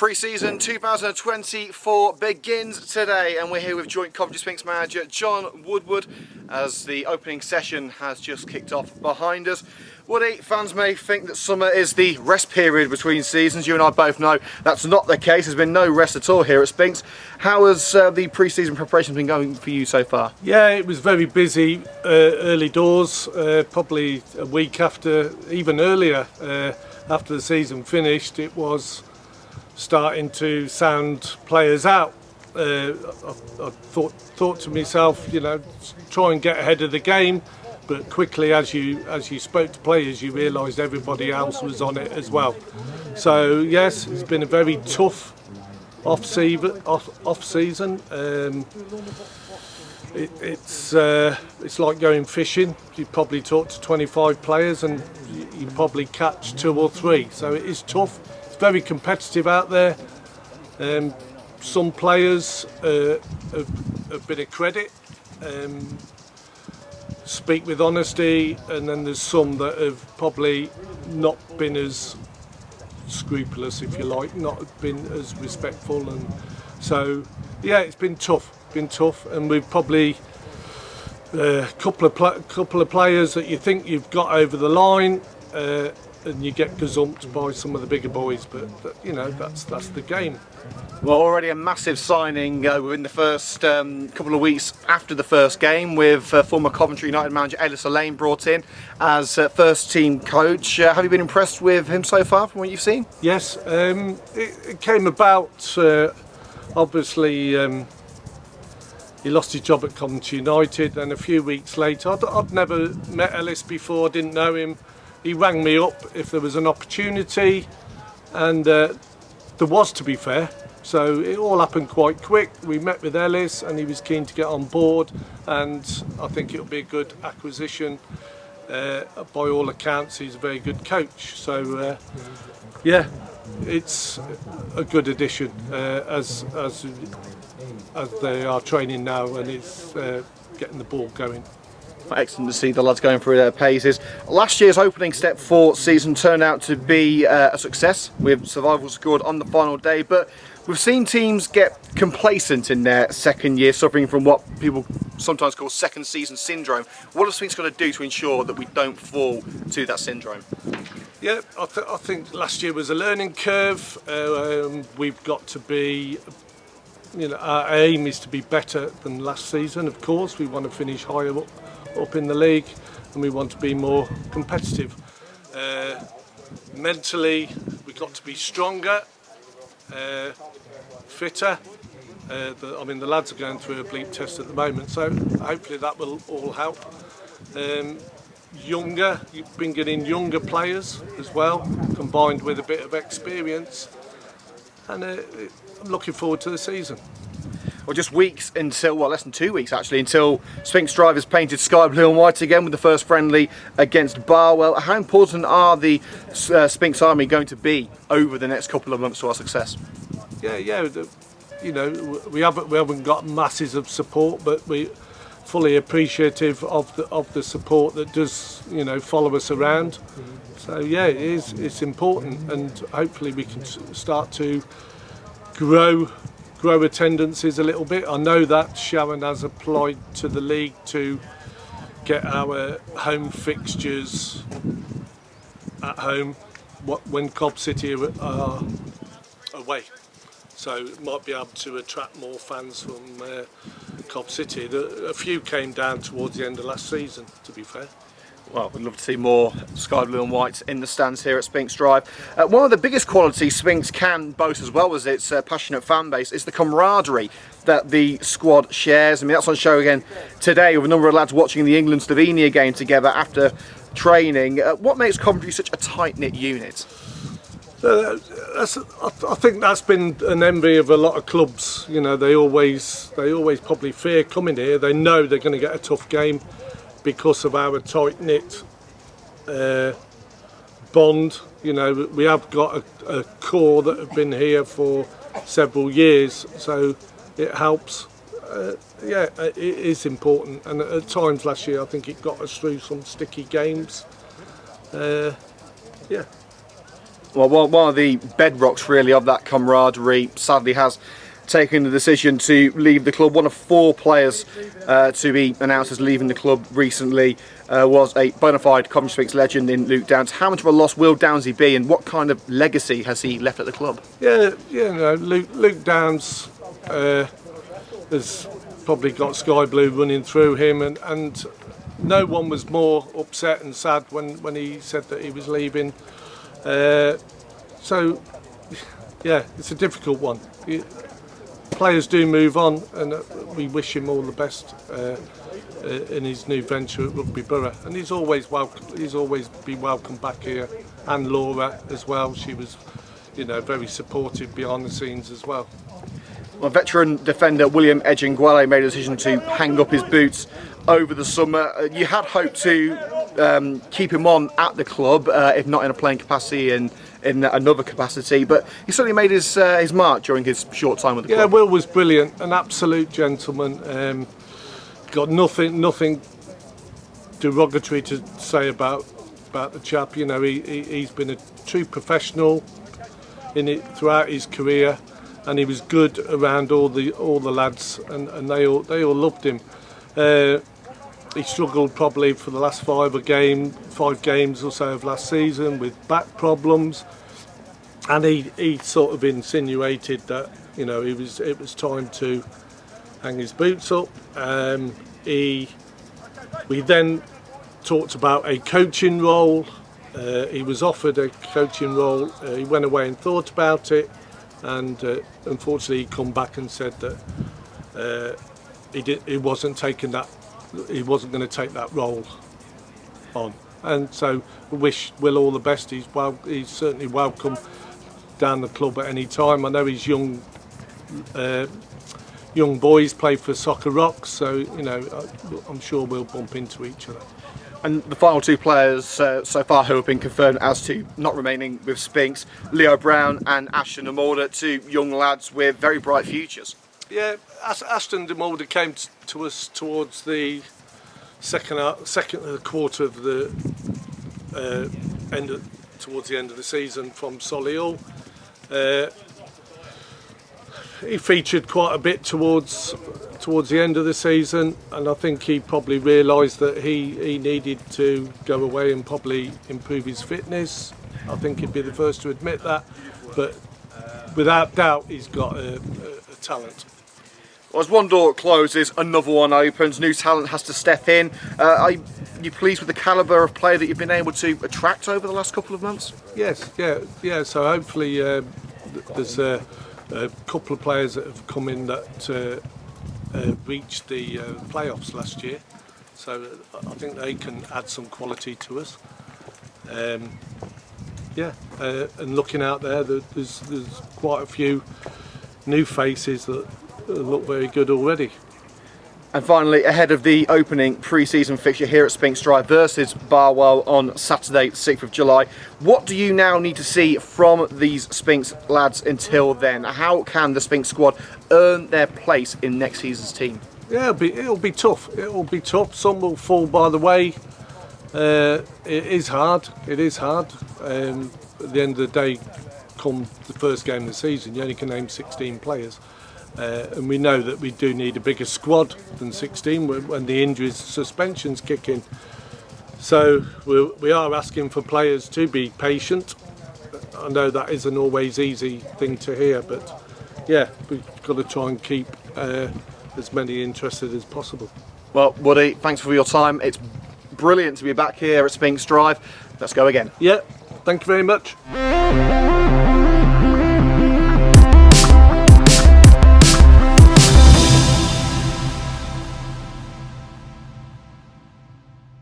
Pre-season 2024 begins today, and we're here with joint Coventry Sphinx manager John Woodward as the opening session has just kicked off behind us. Woody, fans may think that summer is the rest period between seasons. You and I both know that's not the case. There's been no rest at all here at Sphinx. How has the pre-season preparation been going for you so far? Yeah, it was very busy early doors, probably a week after, even earlier, after the season finished. It was starting to sound players out. I thought to myself, you know, try and get ahead of the game, but quickly as you spoke to players, you realised everybody else was on it as well. So yes, it's been a very tough off season. It's like going fishing. You probably talk to 25 players and you probably catch 2 or 3. So it is tough. Very competitive out there. Some players have been a credit, speak with honesty, and then there's some that have probably not been as scrupulous, if you like, not been as respectful, and so yeah, it's been tough. And we've probably a couple of players that you think you've got over the line. And you get gazumped by some of the bigger boys, but you know, that's the game. Well, already a massive signing within the first couple of weeks after the first game, with former Coventry United manager Ellis Lane brought in as first team coach. Have you been impressed with him so far from what you've seen? Yes, it came about, obviously he lost his job at Coventry United, and a few weeks later, I'd never met Ellis before, didn't know him. He rang me up if there was an opportunity, and there was, to be fair. So it all happened quite quick. We met with Ellis and he was keen to get on board, and I think it'll be a good acquisition. By all accounts, he's a very good coach. So yeah, it's a good addition as they are training now, and it's getting the ball going. Excellent to see the lads going through their paces. Last year's opening step for season turned out to be a success, with survival scored on the final day, but we've seen teams get complacent in their second year, suffering from what people sometimes call second season syndrome. What are Sphinx going to do to ensure that we don't fall to that syndrome? Yeah, I think last year was a learning curve. We've got to be, you know, our aim is to be better than last season. Of course, we want to finish higher up in the league, and we want to be more competitive. Mentally, we've got to be stronger, fitter. The lads are going through a bleep test at the moment, so hopefully that will all help. You're bringing in younger players as well, combined with a bit of experience, and I'm looking forward to the season. Well, just weeks until, well, less than 2 weeks actually, until Sphinx drivers painted sky blue and white again with the first friendly against Barwell. How important are the Sphinx Army going to be over the next couple of months to our success? Yeah. You know, we haven't got masses of support, but we're fully appreciative of the support that does, you know, follow us around. So yeah, it's important, and hopefully we can start to grow attendances a little bit. I know that Sharon has applied to the league to get our home fixtures at home when Cobb City are away, so it might be able to attract more fans from Cobb City. A few came down towards the end of last season, to be fair. Well, we'd love to see more sky blue and white in the stands here at Sphinx Drive. One of the biggest qualities Sphinx can boast, as well as its passionate fan base, is the camaraderie that the squad shares. I mean, that's on show again today with a number of lads watching the England-Slovenia game together after training. What makes Coventry such a tight-knit unit? I think that's been an envy of a lot of clubs. You know, they always probably fear coming here. They know they're going to get a tough game because of our tight-knit bond. You know, we have got a core that have been here for several years, so it helps. Yeah, it is important, and at times last year I think it got us through some sticky games. Yeah. Well, one of the bedrocks really of that camaraderie sadly has taken the decision to leave the club. One of 4 players to be announced as leaving the club recently was a bona fide Coventry Sphinx legend in Luke Downs. How much of a loss will Downsy be, and what kind of legacy has he left at the club? Luke Downs has probably got sky blue running through him, and no one was more upset and sad when he said that he was leaving. So, yeah, it's a difficult one. Players do move on, and we wish him all the best in his new venture at Rugby Borough. And he's always welcome. He's always been welcome back here, and Laura as well. She was, very supportive behind the scenes as well. Well, veteran defender William Edgingwele made a decision to hang up his boots over the summer. You had hoped to keep him on at the club, if not in a playing capacity, in another capacity, but he certainly made his mark during his short time with the club. Yeah, Will was brilliant, an absolute gentleman. Got nothing derogatory to say about the chap. He's been a true professional in it throughout his career, and he was good around all the lads, and they all loved him. He struggled probably for the last 5 games or so of last season with back problems, and he sort of insinuated that it was time to hang his boots up. We then talked about a coaching role. He was offered a coaching role. He went away and thought about it, and unfortunately he come back and said that he wasn't taking that. He wasn't going to take that role on, and so we wish Will all the best. He's certainly welcome down the club at any time. I know his young boys play for Soccer Rocks, so I'm sure we'll bump into each other. And the final 2 players so far who have been confirmed as to not remaining with Sphinx, Leo Brown and Ashton Deoda, 2 young lads with very bright futures. Yeah, Ashton Deoda came to us towards the second quarter of the towards the end of the season from Solihull. He featured quite a bit towards the end of the season, and I think he probably realised that he needed to go away and probably improve his fitness. I think he'd be the first to admit that, but without doubt he's got a talent. Well, as one door closes, another one opens. New talent has to step in. Are you pleased with the calibre of player that you've been able to attract over the last couple of months? Yes, yeah. So hopefully there's a couple of players that have come in that reached the playoffs last year. So I think they can add some quality to us. And looking out there's quite a few new faces that look very good already. And finally, ahead of the opening pre-season fixture here at Sphinx Drive versus Barwell on Saturday, the 6th of July, what do you now need to see from these Sphinx lads until then? How can the Sphinx squad earn their place in next season's team? Yeah, it'll be tough. Some will fall by the way. It is hard. At the end of the day, come the first game of the season, you only can name 16 players. And we know that we do need a bigger squad than 16 when the injuries, suspensions kick in. So we are asking for players to be patient. I know that isn't always easy thing to hear, but yeah, we've got to try and keep as many interested as possible. Well, Woody, thanks for your time. It's brilliant to be back here at Sphinx Drive. Let's go again. Yeah, thank you very much.